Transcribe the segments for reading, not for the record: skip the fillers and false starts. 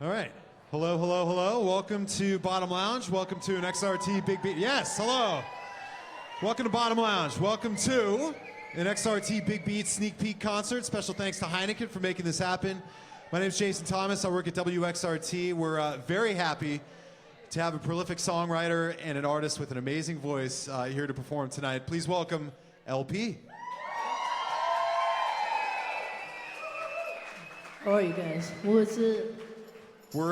All right. Hello, hello, hello. Welcome to Bottom Lounge. Welcome to an XRT Big Beat. Yes, hello. Welcome to Bottom Lounge. Welcome to an XRT Big Beat sneak peek concert. Special thanks to Heineken for making this happen. My name is Jason Thomas. I work at WXRT. We're very happy to have a prolific songwriter and an artist with an amazing voice here to perform tonight. Please welcome LP. How are you guys? What's it? We're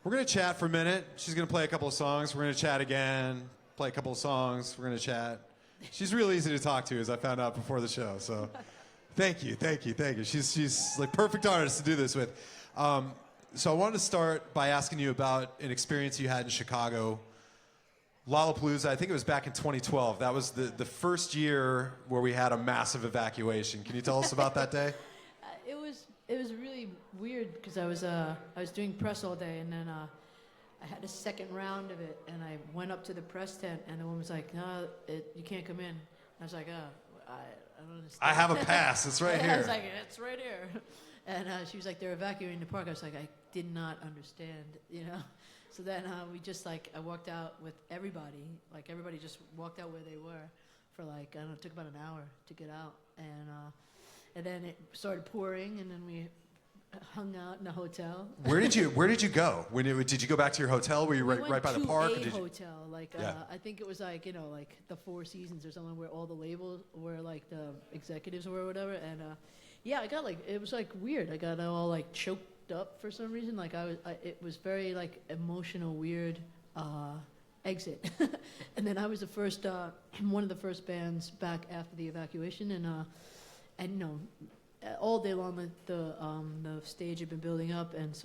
gonna chat for a minute. She's gonna play a couple of songs. We're gonna chat again, play a couple of songs. We're gonna chat. She's real easy to talk to, as I found out before the show. So, thank you. She's like perfect artist to do this with. So I wanted to start by asking you about an experience you had in Chicago, Lollapalooza. I think it was back in 2012. That was the first year where we had a massive evacuation. Can you tell us about that day? It was really weird because I was doing press all day, and then I had a second round of it, and I went up to the press tent, and the woman was like, "No, you can't come in." I was like, I don't understand. I have a pass. It's right here. I was like, "It's right here," and she was like, "They're evacuating the park." I was like, I did not understand, you know. So then we just I walked out with everybody. Like everybody just walked out where they were for I don't know, it took about an hour to get out, and then it started pouring, and then we hung out in a hotel. Where did you go? Did you go back to your hotel? Were you right by the park? We went to a hotel, I think it was the Four Seasons or something, where all the labels, where the executives were or whatever. And I got it was weird. I got all choked up for some reason. It was very emotional, weird exit. And then I was the first, one of the first bands back after the evacuation, and all day long the stage had been building up, and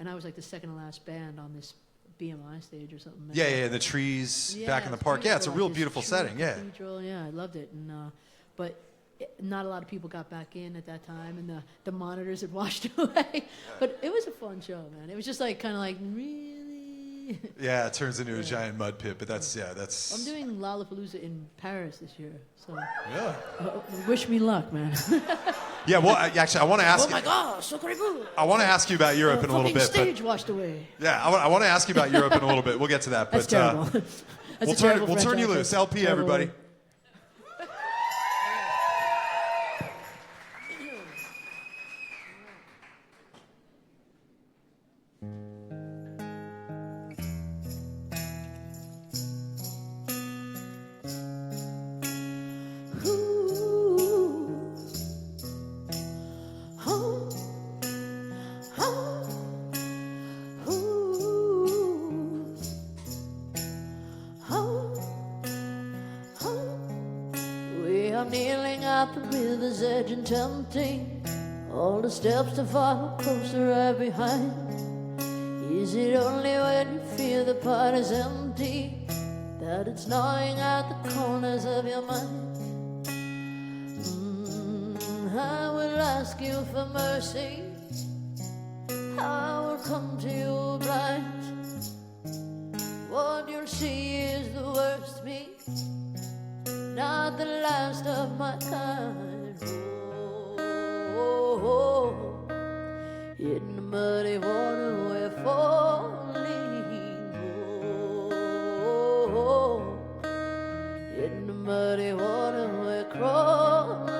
I was the second to last band on this BMI stage or something. Yeah, the trees back in the park. Yeah, it's a real beautiful setting. Yeah. Yeah, I loved it, but not a lot of people got back in at that time, and the monitors had washed away. But it was a fun show, man. It was just really. Yeah, it turns into a giant mud pit, but that's. I'm doing Lollapalooza in Paris this year, so. Yeah. Wish me luck, man. Yeah, well, actually, I want to ask. Oh my God, so great. I want to ask you about Europe in a little bit. Stage washed away. Yeah, I want to ask you about Europe in a little bit. We'll get to that. That's but terrible. we'll turn you loose. LP, everybody. Kneeling at the river's edge and tempting all the steps to follow closer right behind. Is it only when you feel the pot is empty that it's gnawing at the corners of your mind? I will ask you for mercy. I will come to you blind. What you'll see is the worst me, not the last of my kind. Oh, in the muddy water we're falling. Oh, in the muddy water we're crawling.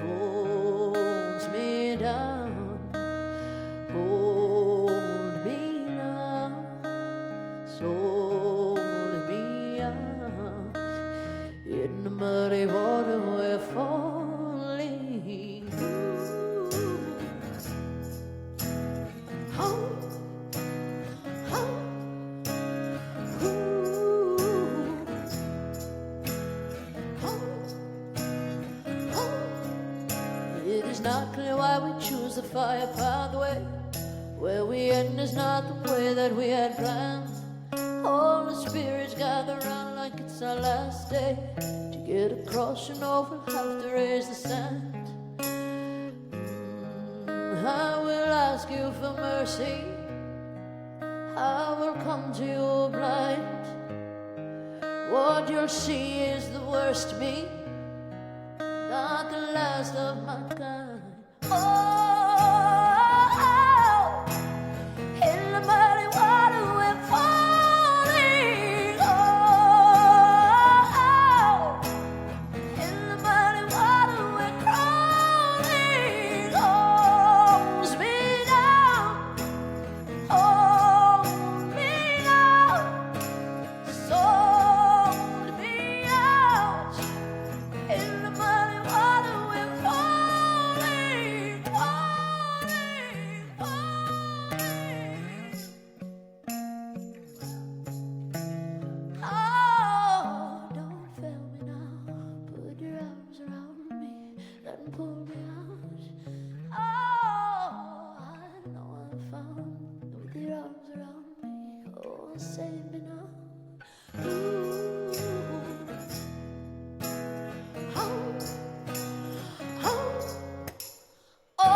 Holds me down, hold me now, so me out. In the muddy water we're falling. Oh, oh, it is not clear why we choose the fire pathway. Where we end is not the way that we had planned. All the spirits gather round like it's our last day. To get across, you know, we'll have to raise the sand. I will ask you for mercy. I will come to you blind. What you'll see is the worst me, not the last of my kind. Oh, and pull me out. Oh, I know I found with your arms around me. Oh, save me now. Ooh. Oh, oh, oh,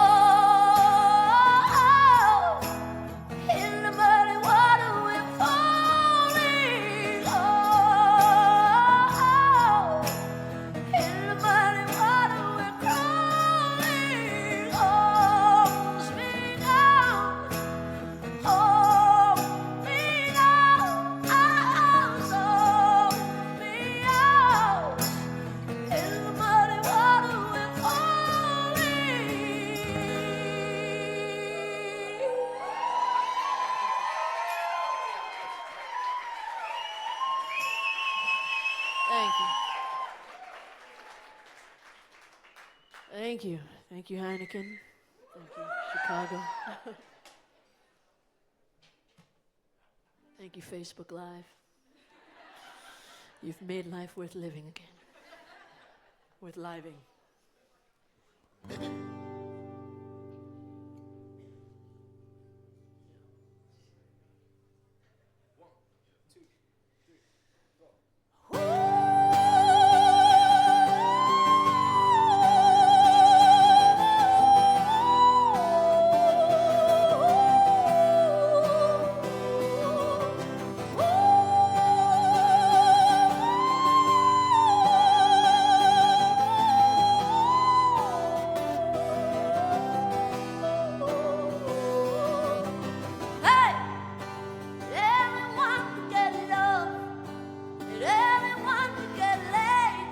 in the muddy water we're falling. Oh, in the muddy water we're crawling. Hold me now, hold me now, hold me out. In the muddy water we're falling. Thank you. Thank you. Thank you, Heineken. Thank you, Chicago. Thank you, Facebook Live. You've made life worth living again. Worth living. Hey! Everyone can get love, and everyone can get laid.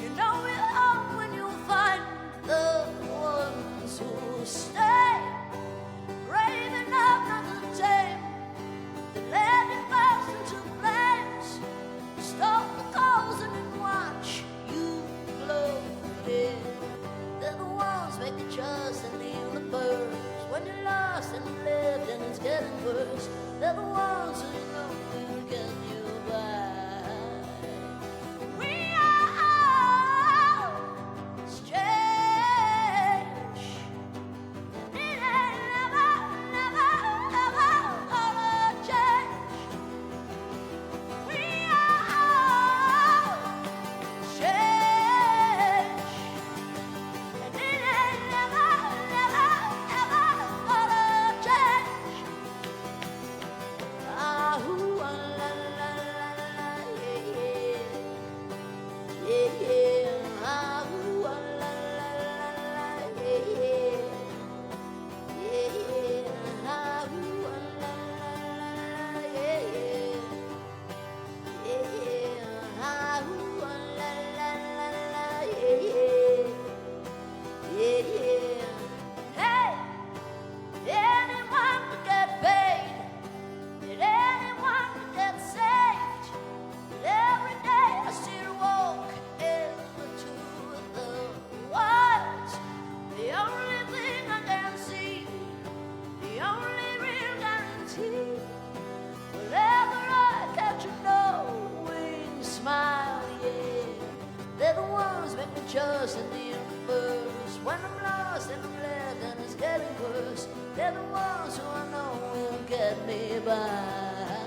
You know it all when you find the ones who stay. Brave enough not to tame, they let it burst into flames. Stop the calls and then watch you glow. Yeah. They're the ones making trust and leave the birds. When you're lost and you lived and it's getting worse, they're the ones who know will get you by. We are all strange, and it ain't never, never, ever gonna change. We are all strange, and it ain't never, never, ever gonna change. Ah, ooh, ah, la, la, la, la, yeah, yeah. Yeah, yeah. Ah, ooh, ah, la, la, la, la, yeah, yeah. Yeah, yeah. Ah, ooh, ah, la, la, la, la, yeah, yeah. Yeah, yeah. Ah, ooh, ah, la, la, la, la, yeah, yeah. Yeah, yeah. Hey! Anyone can get paid, and anyone can get saved. But every day I still walk into the woods. The only thing I can see, the only real guarantee. Whenever I catch a knowing smile, yeah. They're the ones make me trust in the universe. When I'm lost and I'm left and it's getting worse, they're the ones who I know will get me by.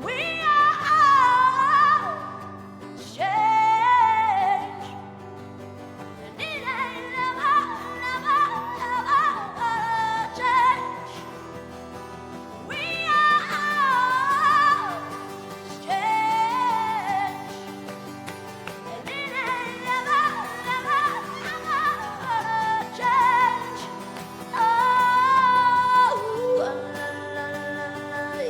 We are all strange, and it ain't never, never, ever gonna change. We are all strange, and it ain't never, never, ever gonna change. Oh, la, la, la, la,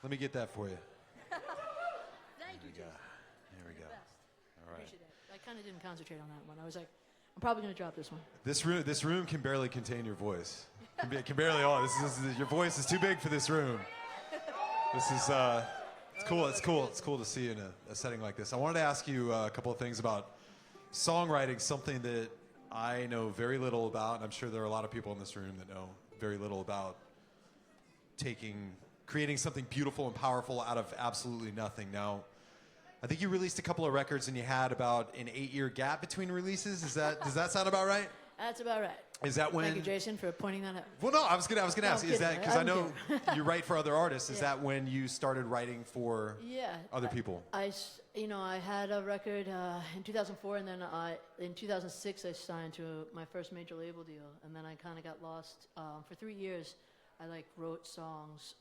Let me get that for you. Thank you, Jason. There we go. Best. All right. Appreciate it. I kind of didn't concentrate on that one. I was like, I'm probably going to drop this one. This room can barely contain your voice. Can barely all. Your voice is too big for this room. This is it's cool. It's cool. It's cool to see you in a setting like this. I wanted to ask you a couple of things about songwriting, something that I know very little about, and I'm sure there are a lot of people in this room that know very little about creating something beautiful and powerful out of absolutely nothing. Now, I think you released a couple of records and you had about an 8-year gap between releases. Does that sound about right? That's about right. Is that when? Thank you, Jason, for pointing that out. Well, no, I was gonna ask. Is that because I know you write for other artists? Is Yeah. that when you started writing for other people? I had a record in 2004, and then in 2006 I signed to my first major label deal, and then I kind of got lost. For 3 years, I wrote songs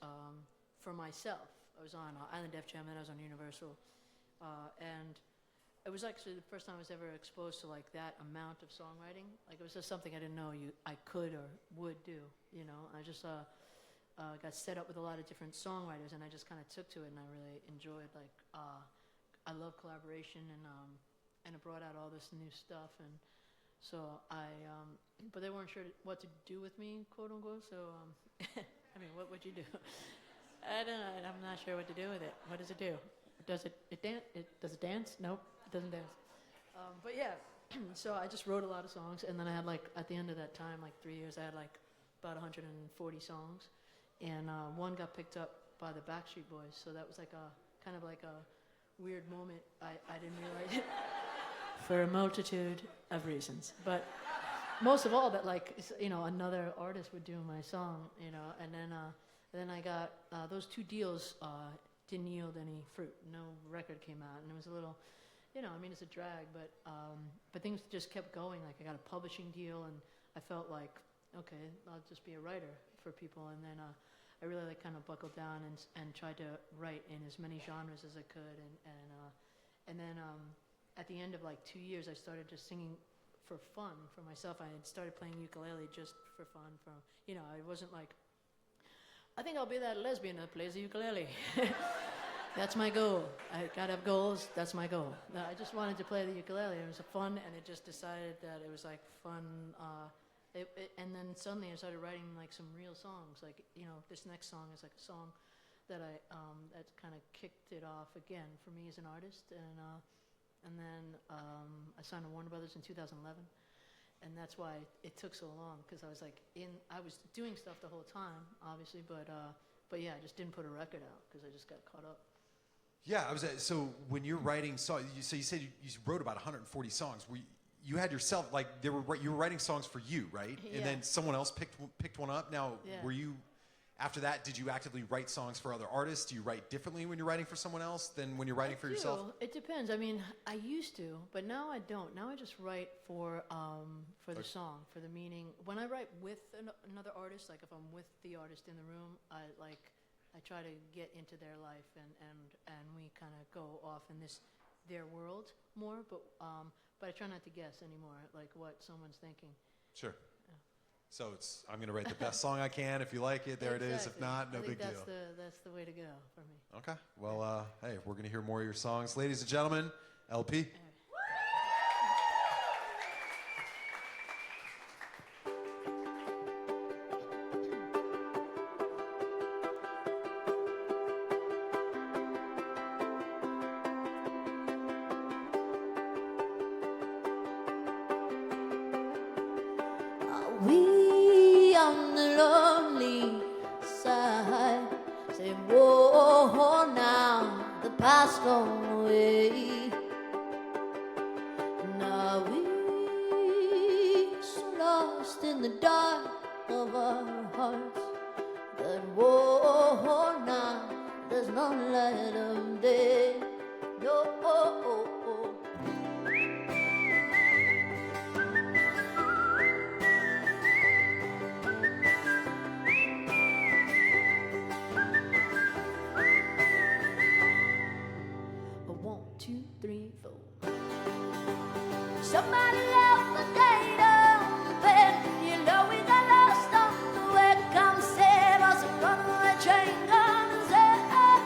for myself. I was on Island Def Jam, then I was on Universal, and it was actually the first time I was ever exposed to that amount of songwriting. It was just something I didn't know I could or would do. I just got set up with a lot of different songwriters, and I just kind of took to it, and I really enjoyed. I love collaboration, and it brought out all this new stuff, and so but they weren't sure what to do with me, quote unquote. So I mean, what would you do? I don't know. I'm not sure what to do with it. What does it do? Does it dance? Does it dance? Nope, it doesn't dance. But yeah, so I just wrote a lot of songs, and then I had at the end of that time, 3 years, I had about 140 songs, and one got picked up by the Backstreet Boys. So that was kind of a weird moment. I didn't realize it for a multitude of reasons, but most of all that another artist would do my song, and then I got those 2 deals. Didn't yield any fruit. No record came out, and it was a little, it's a drag, but things just kept going. I got a publishing deal, and I felt okay, I'll just be a writer for people, and then I really kind of buckled down and tried to write in as many genres as I could, and then at the end of 2 years, I started just singing for fun for myself. I had started playing ukulele just for fun. I wasn't I think I'll be that lesbian that plays the ukulele. That's my goal. I gotta have goals. That's my goal. I just wanted to play the ukulele. It was fun, and it just decided that it was fun. And then suddenly I started writing some real songs. This next song is a song that that kind of kicked it off again for me as an artist. And then I signed to Warner Brothers in 2011. And that's why it took so long, because I was I was doing stuff the whole time, obviously, but yeah, I just didn't put a record out because I just got caught up. Yeah, so when you're writing songs, you said you wrote about 140 songs. You had yourself you were writing songs for you, right? Yeah. And then someone else picked one up. Now, Yeah. were you? After that, did you actively write songs for other artists? Do you write differently when you're writing for someone else than when you're writing for yourself? It depends. I mean, I used to, but now I don't. Now I just write for the song, for the meaning. When I write with another artist, if I'm with the artist in the room, I try to get into their life, and we kind of go off in their world more. But I try not to guess anymore, what someone's thinking. Sure. So I'm going to write the best song I can. If you like it, there Exactly. it is. If not, no big deal. That's the way to go for me. Okay. Well, hey, we're going to hear more of your songs. Ladies and gentlemen, LP. We on the lonely side say, whoa, now the past gone away. Now we so lost in the dark of our hearts that, whoa, now there's no light of day. No. Somebody left the date on the pen. You know we got lost on the way. Come save us, a runaway train gonna say.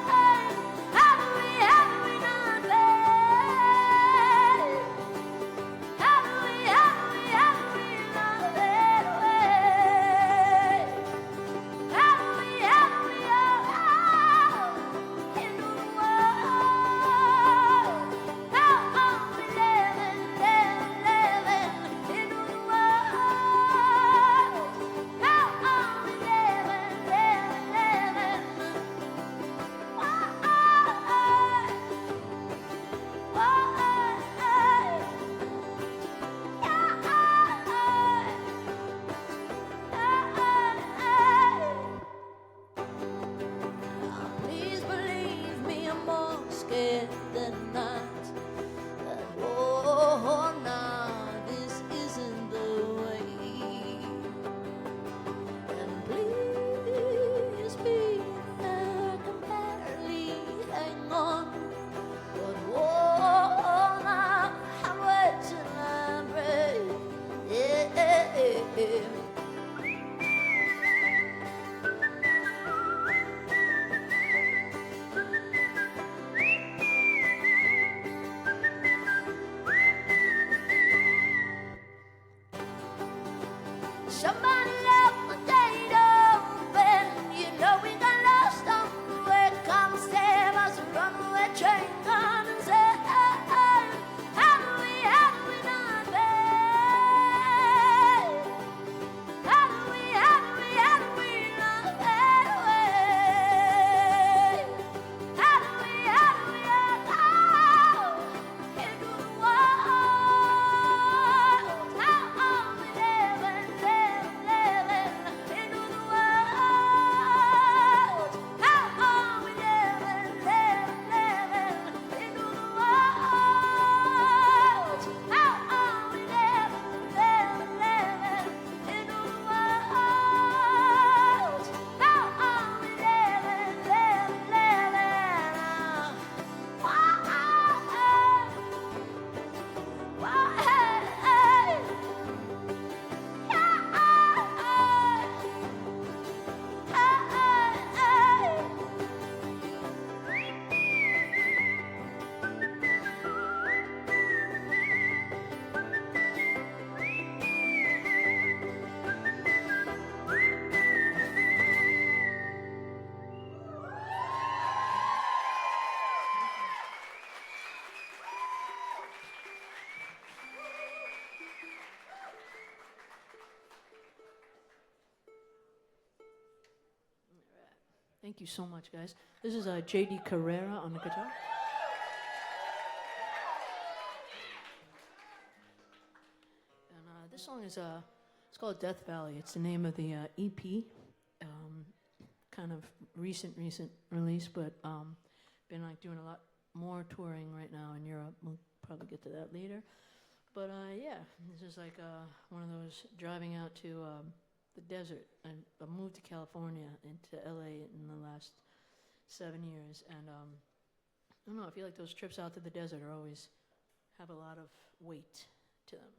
Thank you so much, guys. This is J.D. Carrera on the guitar. And this song is it's called Death Valley. It's the name of the EP. Kind of recent release, but been like doing a lot more touring right now in Europe. We'll probably get to that later. But yeah, this is like one of those driving out to the desert. I moved to California and to LA in the last 7 years, and I don't know. I feel like those trips out to the desert are always have a lot of weight to them.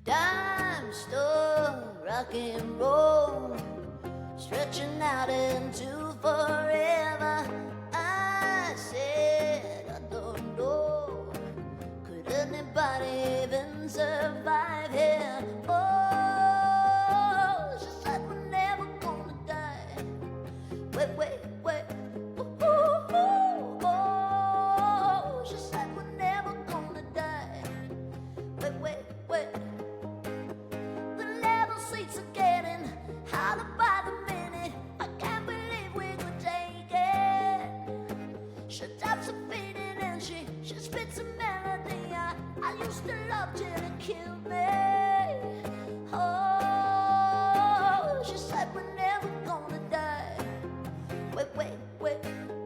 Dime store, rock and roll, stretching out into forever. I said, I don't know, could anybody even survive here? Oh, she said we're never gonna die. Wait, wait, wait. Ooh, ooh, ooh. Oh, she said we're never gonna die. Wait, wait, wait. The level seats are getting harder by the minute. I can't believe we could take it. She taps her feet in and she spits a melody. I used to love till it killed me. Oh, she said we're never gonna die. Wait, wait, wait.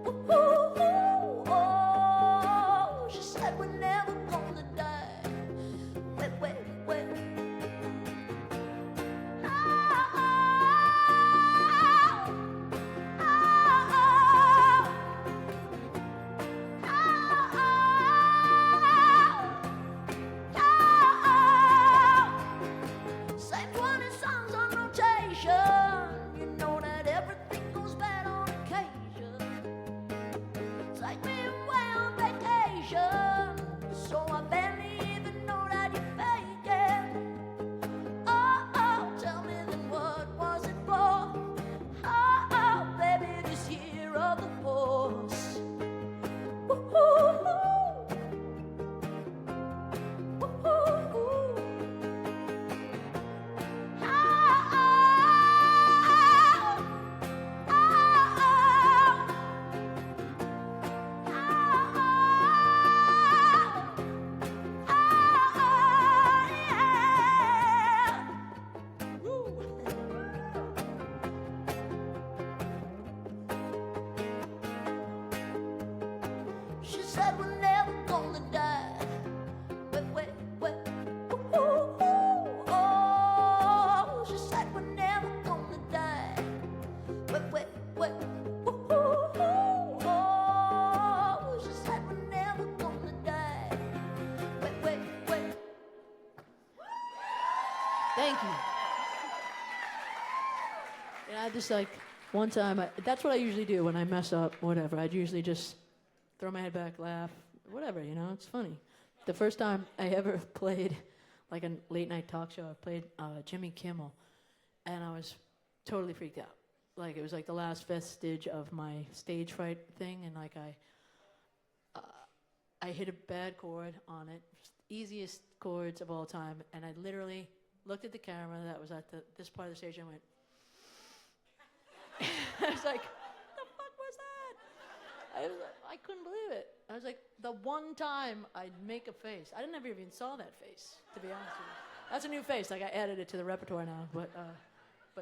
Ooh, ooh, ooh. Oh, she said we're never gonna die. Wait, wait, wait. Oh, oh, oh, Same 20 songs on rotation. You know that everything goes bad on occasion. Take me away on vacation, so I barely even know that you're faking. Oh, oh, tell me then what was it for? Oh, oh, baby, this year of the horse. Woo-hoo-hoo. Woo-hoo-hoo. Oh, oh, oh, oh, yeah. Woo. She said we're never gonna die. Wait, wait, wait. Ooh, ooh, ooh. Oh, she said we're never gonna die. Wait, wait, wait. Ooh, ooh, ooh. Oh, she said we're never gonna die. Wait, wait, wait. Thank you. And I just like one time. That's what I usually do when I mess up. Whatever. I'd usually just throw my head back, laugh, whatever. You know, it's funny. The first time I ever played like a late night talk show, I played Jimmy Kimmel, and I was totally freaked out. Like it was like the last vestige of my stage fright thing, and like I hit a bad chord on it, easiest chords of all time, and I literally looked at the camera that was at this part of the stage and went. I was like, the fuck was that? I couldn't believe it. I was like, the one time I'd make a face. I never even saw that face, to be honest with you. That's a new face. Like I added it to the repertoire now, but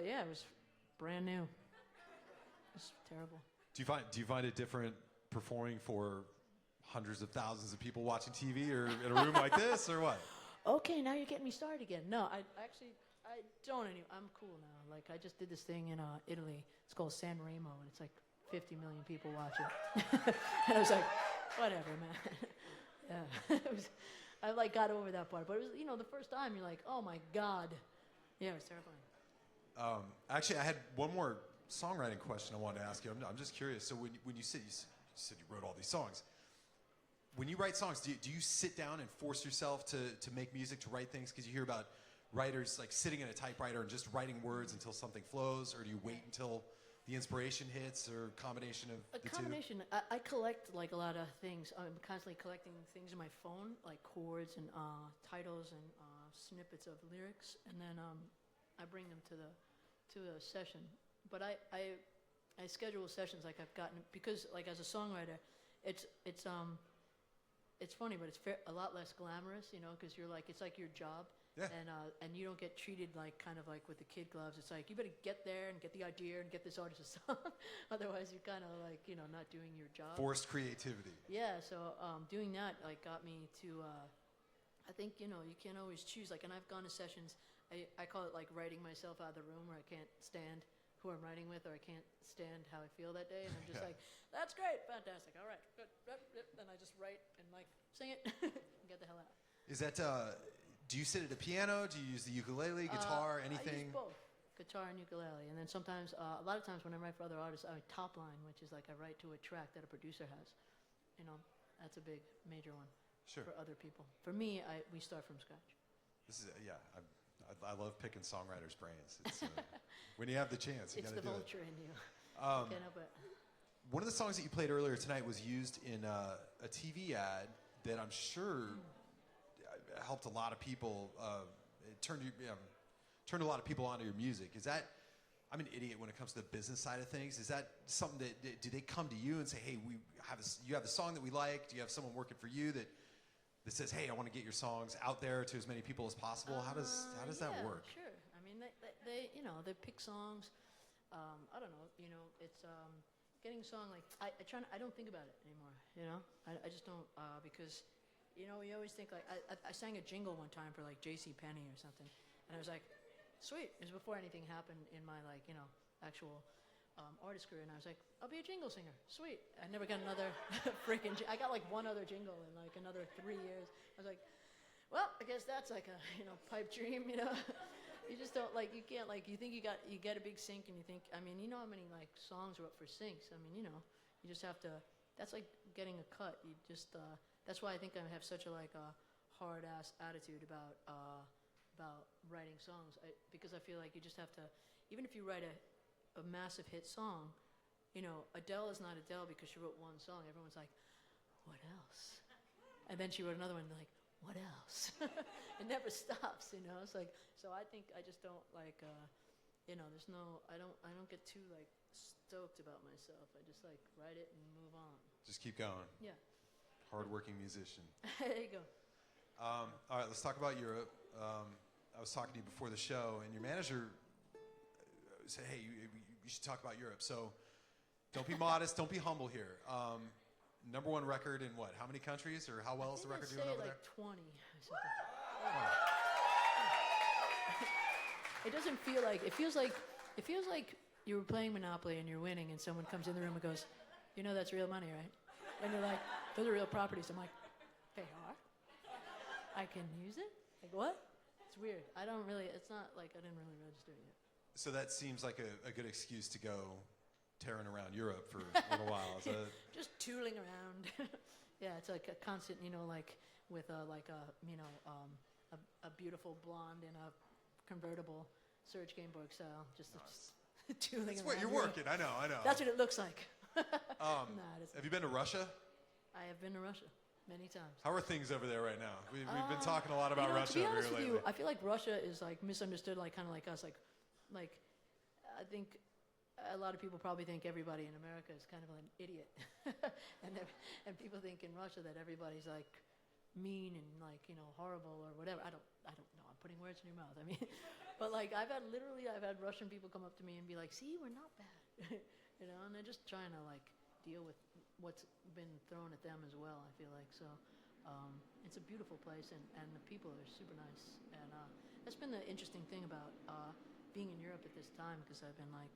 yeah, it was brand new. It's terrible. Do you find it different performing for hundreds of thousands of people watching TV or in a room like this, or what? Okay, now you're getting me started again. No, I don't anymore. I'm cool now. Like I just did this thing in Italy. It's called San Remo, and it's like 50 million people watch it. And I was like, whatever, man. Yeah, I like got over that part, but it was the first time you're like, oh my god, yeah, it was terrifying. Actually, I had one more songwriting question I wanted to ask you. I'm just curious. So when you said you wrote all these songs, when you write songs, do you sit down and force yourself to make music, to write things? Because you hear about writers like sitting in a typewriter and just writing words until something flows, or do you wait until the inspiration hits, or combination of A the combination. I collect like a lot of things. I'm constantly collecting things in my phone, like chords and titles and snippets of lyrics, and then I bring them to a session. But I schedule sessions like I've gotten, because like as a songwriter, it's funny, but it's a lot less glamorous, you know, because you're like, it's like your job. Yeah. And you don't get treated like kind of like with the kid gloves. It's like you better get there and get the idea and get this artist a song. Otherwise, you're kind of like, you know, not doing your job. forced creativity. Yeah. So doing that like got me to. I think, you know, you can't always choose. Like, and I've gone to sessions. I call it like writing myself out of the room, where I can't stand who I'm writing with, or I can't stand how I feel that day, and I'm just like, that's great, fantastic, all right, good. Then I just write and like sing it and get the hell out. Is that? Do you sit at a piano? Do you use the ukulele, guitar, anything? I use both, guitar and ukulele. And then sometimes, a lot of times when I write for other artists, I top line, which is like I write to a track that a producer has. You know, that's a big, major one. Sure. For other people. For me, we start from scratch. This is I love picking songwriters' brains. It's, when you have the chance, you it's got the to do vulture it. in you. Can't help it. One of the songs that you played earlier tonight was used in a TV ad that I'm sure helped a lot of people. It turned a lot of people onto your music. Is that? I'm an idiot when it comes to the business side of things. Is that something that do they come to you and say, hey, you have a song that we like? Do you have someone working for you that says, hey, I want to get your songs out there to as many people as possible? How does that work? Sure. I mean, they you know, they pick songs. I don't know. You know, it's getting a song like I don't think about it anymore. You know, I just don't because you know, we always think like I sang a jingle one time for like J.C. Penney or something, and I was like, sweet. It was before anything happened in my like, you know, actual artist career, and I was like, I'll be a jingle singer. Sweet. I never got another freaking. I got like one other jingle in like another 3 years. I was like, well, I guess that's like a, you know, pipe dream. You know, you just don't like, you can't like, you think you get a big sync, and you think, I mean, you know how many like songs are up for syncs. I mean, you know, you just have to. That's like getting a cut. You just. That's why I think I have such a like a hard ass attitude about writing songs, because I feel like you just have to, even if you write a massive hit song, you know, Adele is not Adele because she wrote one song. Everyone's like, what else? And then she wrote another one, and they're like, what else? It never stops, you know. It's like, so I think I just don't like, you know, there's no, I don't get too like stoked about myself. I just like write it and move on. Just keep going. Yeah. Hardworking musician. There you go. All right, let's talk about Europe. I was talking to you before the show, and your manager said, hey, you should talk about Europe. So don't be modest, don't be humble here. Number one record in what? How many countries, or how well is the record doing over like there? 20 or something. It doesn't feel like, it feels like you were playing Monopoly and you're winning, and someone comes in the room and goes, you know that's real money, right? And you're like, those are real properties. I'm like, they are? I can use it? Like, what? It's weird. It's not like I didn't really register it yet. So that seems like a good excuse to go tearing around Europe for a little while. Is that... Just tooling around. Yeah, it's like a constant, you know, like with a beautiful blonde in a convertible, Serge Gainsbourg style, just tooling That's around. what you're working. I know. That's what it looks like. Have you been to Russia? I have been to Russia many times. How are things over there right now? We've been talking a lot about Russia to be over honest here with lately. you, I feel like Russia is like misunderstood, like kind of like us. Like I think a lot of people probably think everybody in America is kind of an idiot, and people think in Russia that everybody's like mean and like, you know, horrible or whatever. I don't know. I'm putting words in your mouth. I mean, but like I've had Russian people come up to me and be like, "See, we're not bad," you know, and they're just trying to like deal with what's been thrown at them as well. I feel like so. It's a beautiful place, and the people are super nice, and that's been the interesting thing about being in Europe at this time, because I've been like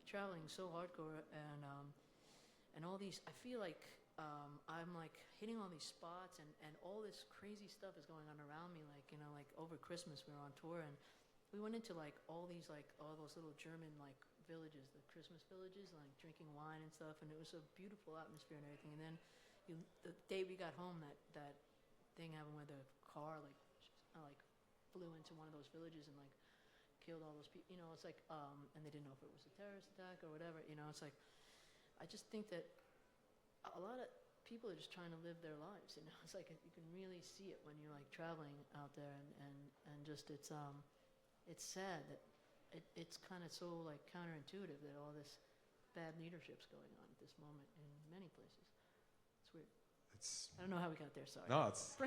traveling so hardcore, and all these. I feel like I'm like hitting all these spots, and all this crazy stuff is going on around me. Like, you know, like over Christmas we were on tour, and we went into like all those little German like villages, the Christmas villages, like drinking wine and stuff, and it was a beautiful atmosphere and everything. And then the day we got home, that thing happened where the car like flew into one of those villages and like killed all those people. You know, it's like, and they didn't know if it was a terrorist attack or whatever. You know, it's like, I just think that a lot of people are just trying to live their lives. You know, it's like you can really see it when you're like traveling out there, and just it's sad that it's kind of so like counterintuitive that all this bad leadership's going on at this moment in many places. It's weird. I don't know how we got there. Sorry. No, it's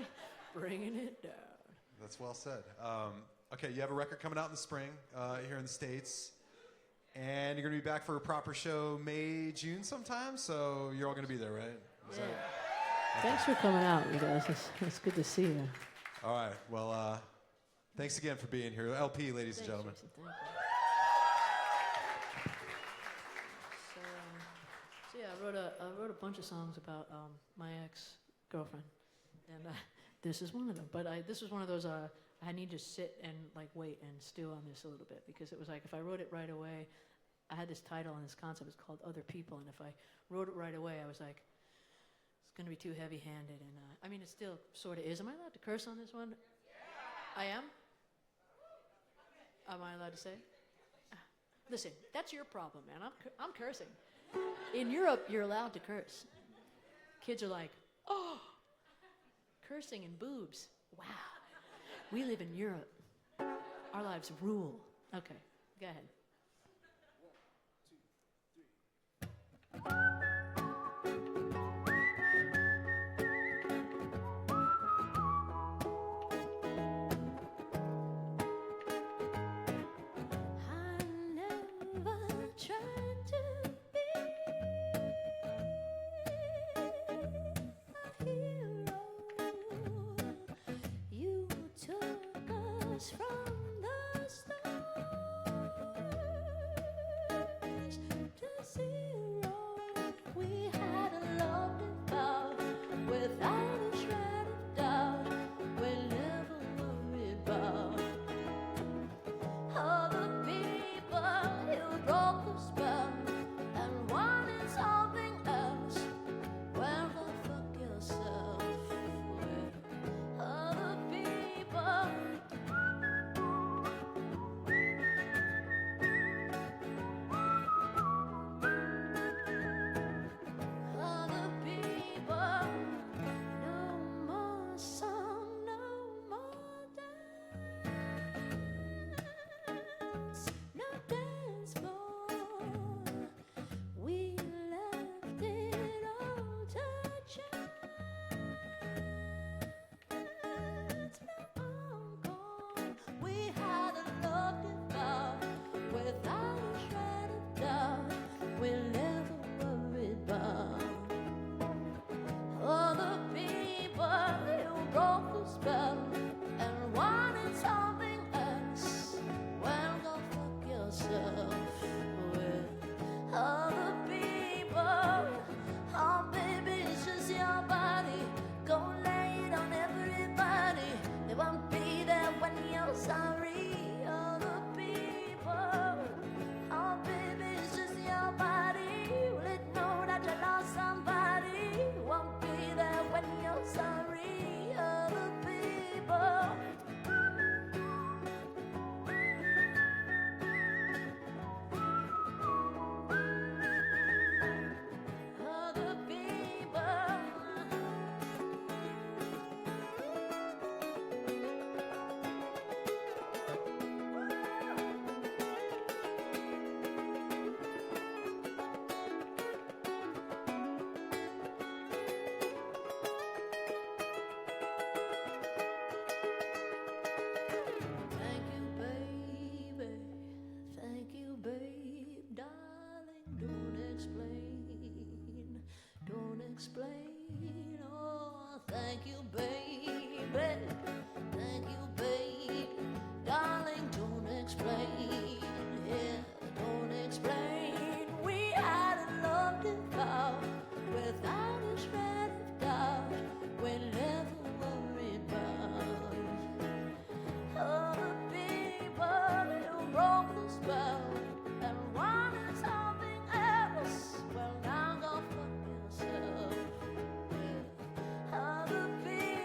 bringing it down. That's well said. Okay, you have a record coming out in the spring here in the States. And you're going to be back for a proper show May, June sometime. So you're all going to be there, right? Thanks for coming out, you guys. It's good to see you. All right. Well, thanks again for being here. LP, ladies and gentlemen. Tracy, thank you. So yeah, I wrote a bunch of songs about my ex-girlfriend, and this is one of them. But this was one of those I need to sit and like wait and stew on this a little bit, because it was like if I wrote it right away, I had this title and this concept is called Other People, and if I wrote it right away, I was like, it's going to be too heavy-handed, and I mean it still sort of is. Am I allowed to curse on this one? Yeah. I am? Am I allowed to say? Listen, that's your problem, man. I'm cursing. In Europe, you're allowed to curse. Kids are like, oh, cursing and boobs. Wow. We live in Europe. Our lives rule. Okay, go ahead. From the stars to zero, we had a love devout without a shred of doubt. We never worried about other people who broke the spell and wanted something else. Well, go fuck yourself with other people. Without a shred of doubt, we never worried about other people who broke the spell and wanted something else. Well, go fuck yourself with other people. Oh, baby, it's just your body. Go lay it on everybody. They won't be there when you're sorry. Other people. Oh, baby, it's just your body. Will it know that you lost somebody? Won't be there when you're sorry. Other people. Other people. Thank you, baby. Thank you, babe. Darling, don't explain. Don't explain. Oh, thank you, baby. Thank you, babe. Darling, don't explain. Yeah, don't explain. We had a love devout without a shred of doubt. We never worried about other people who broke the spell and wanted something else. Well, now go fuck yourself. Yeah. Other people.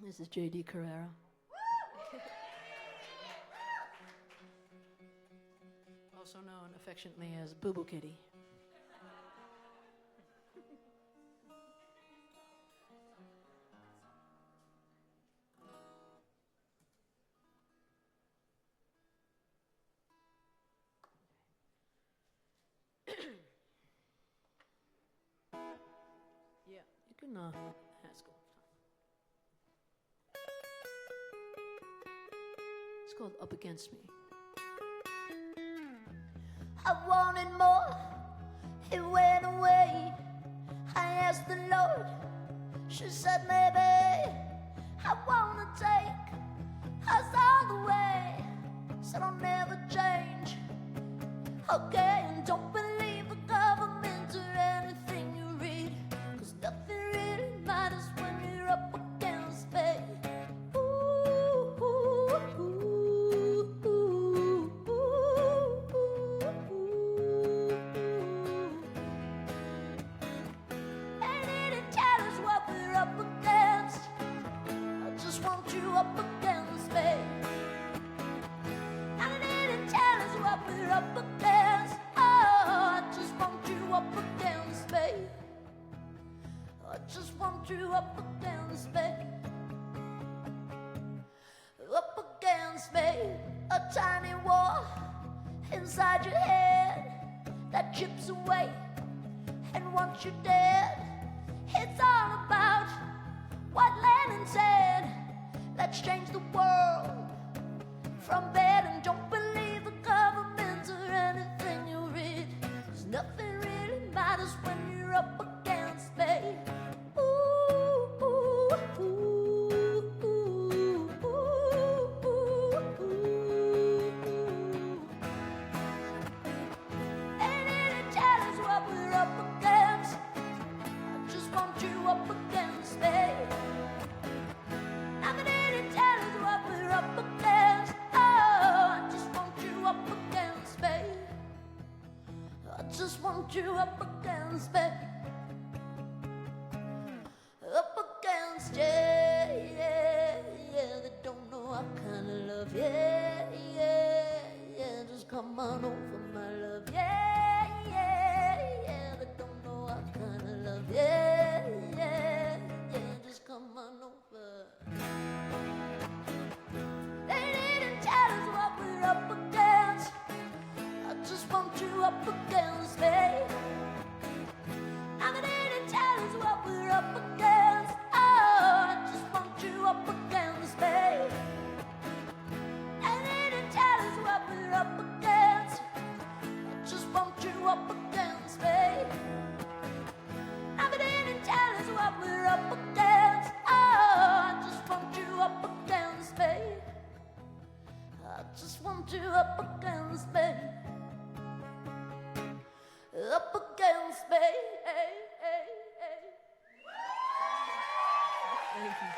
This is J.D. Carrera. Also known affectionately as Boo Boo Kitty. Yeah, you can, that's cool. It's called Up Against Me. I wanted more, it went away. I asked the Lord, she said maybe I wanna take us all the way. Said I'll never change. Okay, and don't believe the government or anything you read, 'cause nothing really matters when you're up against me. Ooh, ooh, ooh, ooh, ooh, ooh. They didn't tell us what we're up against. I just want you up against me. And they didn't tell us what we're up against. Oh, I just want you up against me. I just want you up against me. Up against me. A tiny war inside your head that chips away. And once you're dead, it's all about what Lennon said. Let's change the world from bed, and don't believe the government or anything you read, 'cause nothing really matters when you're up against me. Ooh, ooh, ooh, ooh, ooh, ooh, ooh. They didn't tell us what we're up against. I just want you up against me. Now they didn't tell us what we're up against. Oh, I just want you up against me. I just want you up against me. Up against, yeah, yeah, yeah. They don't know what kind of love, yeah, yeah, yeah. Just come on over, my love, yeah, yeah, yeah. They don't know what kind of love, yeah, yeah, yeah. Just come on over. They didn't tell us what we're up against. I just want you up against me. And they didn't tell us what we're up against. Oh, I just want you up against me. And they didn't tell us what we're up against. I just want you up against me. And they didn't tell us what we're up against. Oh, I just want you up against me. I just want you up against me. Up against me. Hey, hey, hey. Thank you.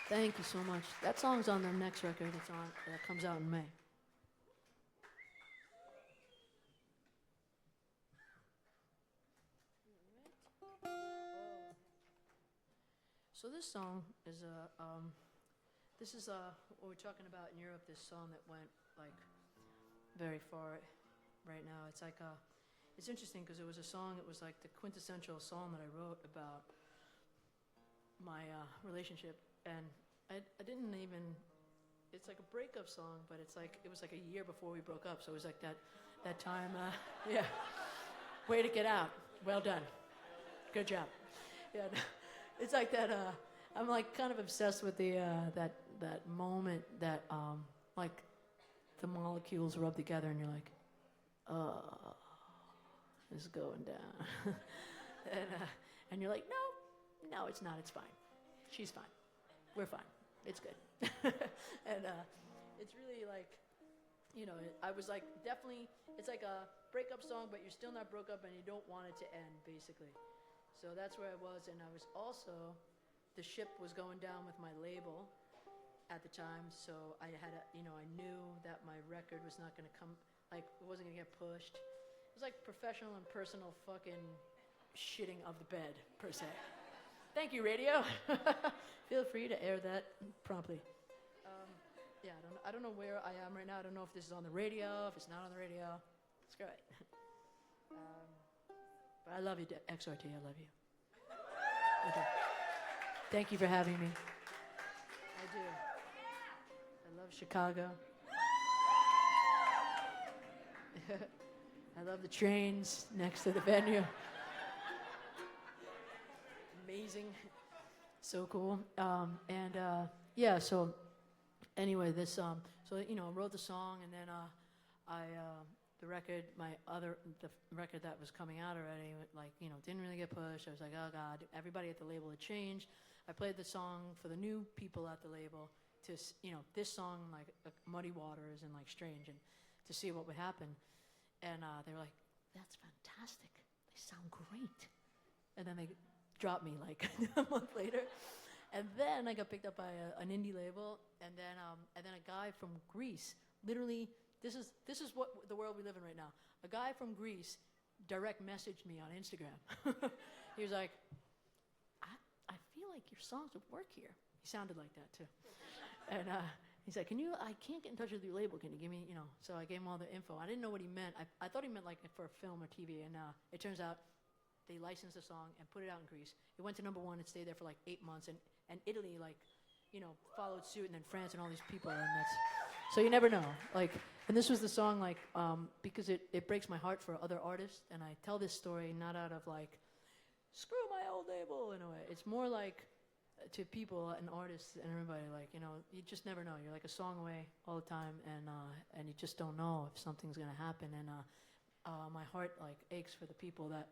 Thank you so much. That song's on their next record. It's on. That comes out in May. So this song is what we're talking about in Europe. This song that went like very far right now. It's like it's interesting because it was a song. It was like the quintessential song that I wrote about my relationship, and I didn't even. It's like a breakup song, but it was like a year before we broke up. So it was like that time. Yeah. Way to get out. Well done. Good job. Yeah. It's like that. I'm like kind of obsessed with the that moment that like the molecules rub together and you're like, oh, it's going down, and you're like, no, it's not. It's fine. She's fine. We're fine. It's good. And it's really like, I was like definitely. It's like a breakup song, but you're still not broke up and you don't want it to end, basically. So that's where I was, and I was also, the ship was going down with my label at the time, so I had I knew that my record was not going to come, like, it wasn't going to get pushed. It was like professional and personal fucking shitting of the bed, per se. Thank you, radio. Feel free to air that promptly. Yeah, I don't know where I am right now. I don't know if this is on the radio, if it's not on the radio. Screw it. But I love you, XRT. I love you. Okay. Thank you for having me. I do. I love Chicago. I love the trains next to the venue. Amazing. So cool. Yeah, so anyway, this, so, you know, wrote the song, and then the record, the record that was coming out already, like, you know, didn't really get pushed. I was like, oh God, everybody at the label had changed. I played the song for the new people at the label to, you know, this song, like Muddy Waters and like Strange, and to see what would happen. And they were like, that's fantastic. They sound great. And then they dropped me like a month later. And then I got picked up by an indie label, and then a guy from Greece, literally, this is what the world we live in right now. A guy from Greece direct messaged me on Instagram. He was like, I feel like your songs would work here. He sounded like that too. And he's like, I can't get in touch with your label. Can you give me, you know? So I gave him all the info. I didn't know what he meant. I thought he meant like for film or TV, and it turns out they licensed the song and put it out in Greece. It went to #1. It stayed there for like 8 months, and Italy, like, you know, followed suit, and then France and all these people, and that's, so you never know. Like, and this was the song, like, because it breaks my heart for other artists, and I tell this story not out of like, screw my old label in a way. It's more like to people and artists and everybody, like, you know, you just never know. You're like a song away all the time, and you just don't know if something's gonna happen. And my heart like aches for the people that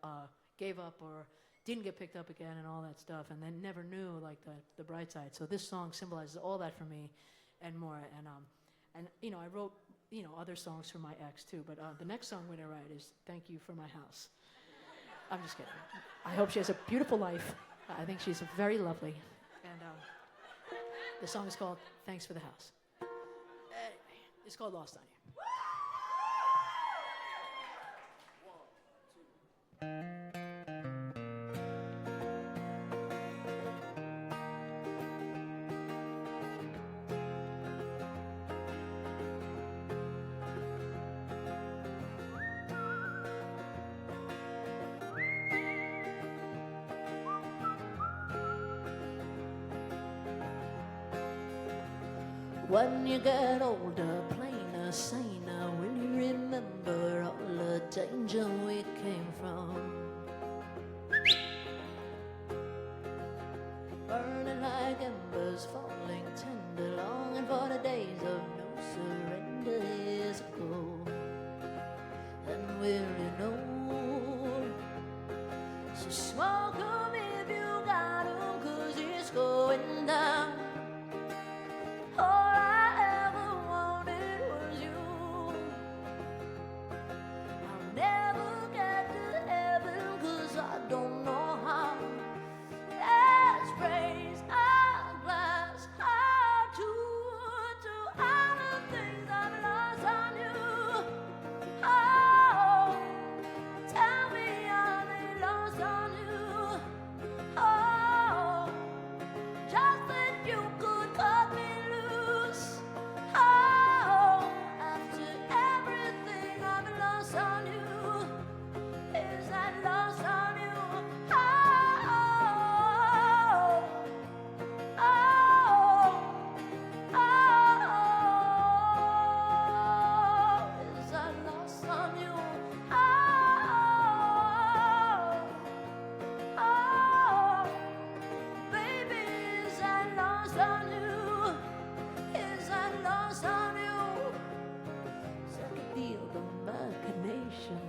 gave up or didn't get picked up again and all that stuff, and then never knew like the bright side. So this song symbolizes all that for me and more. And you know, I wrote, you know, other songs for my ex too, but the next song we're gonna write is Thank You for My House. I'm just kidding. I hope she has a beautiful life. I think she's very lovely. And the song is called Thanks for the House. Anyway, it's called Lost on You. When you get older, plainer, saner, will you remember all the danger we came from? Burning like embers, falling tender, longing for the days of no surrender years ago. And will you know? So smoke 'em if you got 'em, 'cause it's going down.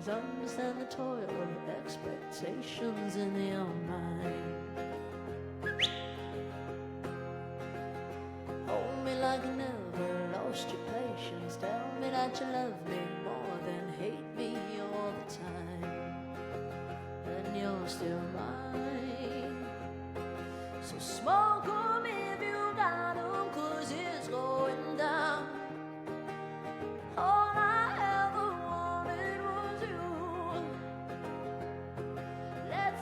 Understand the toil of expectations in your mind. Hold me like you never lost your patience. Tell me that you love me more than hate me all the time. Then you're still mine. So smoke 'em if you got 'em, 'cause it's going down. All I ever wanted was you. Let's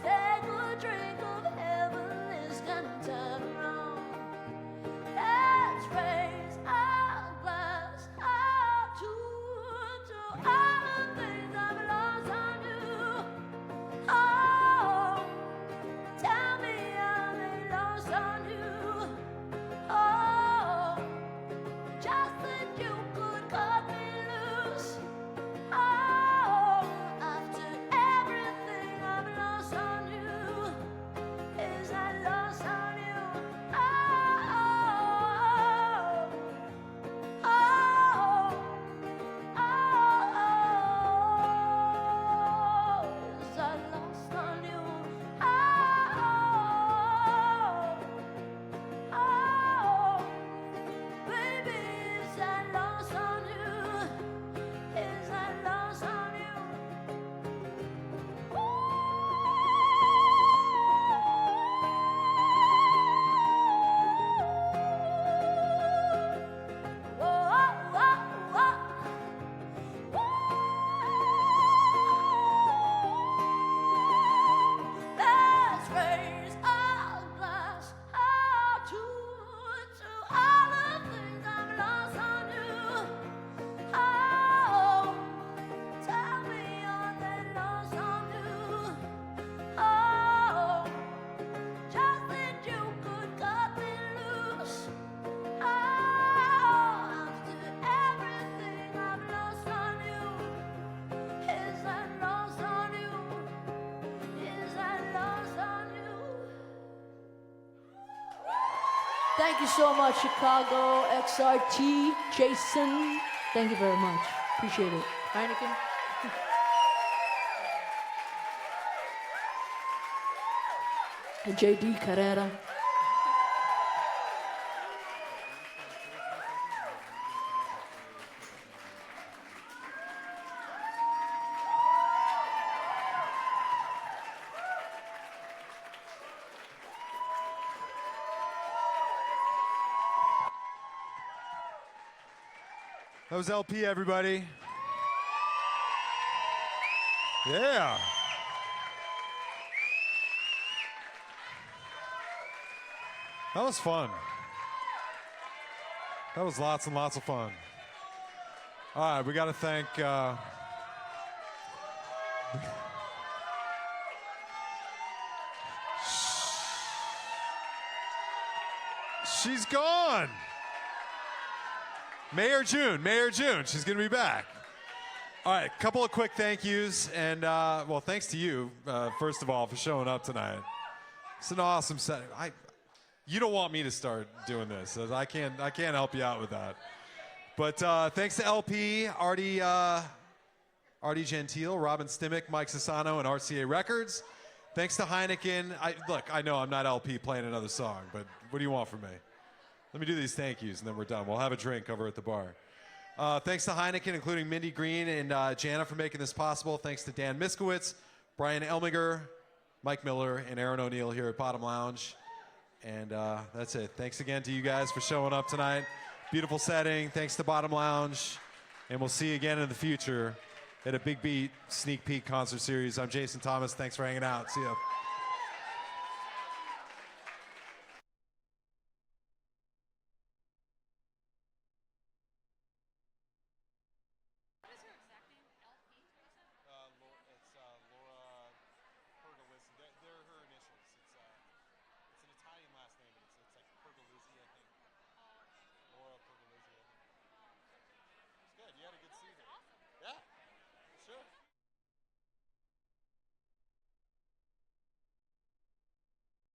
Thank you so much, Chicago, XRT, Jason. Thank you very much. Appreciate it. Heineken. And JD Carrera. That was LP, everybody. Yeah. That was fun. That was lots and lots of fun. All right, we got to thank. She's gone. May or June. She's going to be back. All right, a couple of quick thank yous. And, well, thanks to you, first of all, for showing up tonight. It's an awesome set. You don't want me to start doing this. I can't help you out with that. But thanks to LP, Artie Gentile, Robin Stimmick, Mike Sassano, and RCA Records. Thanks to Heineken. Look, I know I'm not LP playing another song, but what do you want from me? Let me do these thank yous, and then we're done. We'll have a drink over at the bar. Thanks to Heineken, including Mindy Green and Jana for making this possible. Thanks to Dan Miskowitz, Brian Elmiger, Mike Miller, and Aaron O'Neill here at Bottom Lounge. And that's it. Thanks again to you guys for showing up tonight. Beautiful setting. Thanks to Bottom Lounge. And we'll see you again in the future at a Big Beat Sneak Peek concert series. I'm Jason Thomas. Thanks for hanging out. See ya.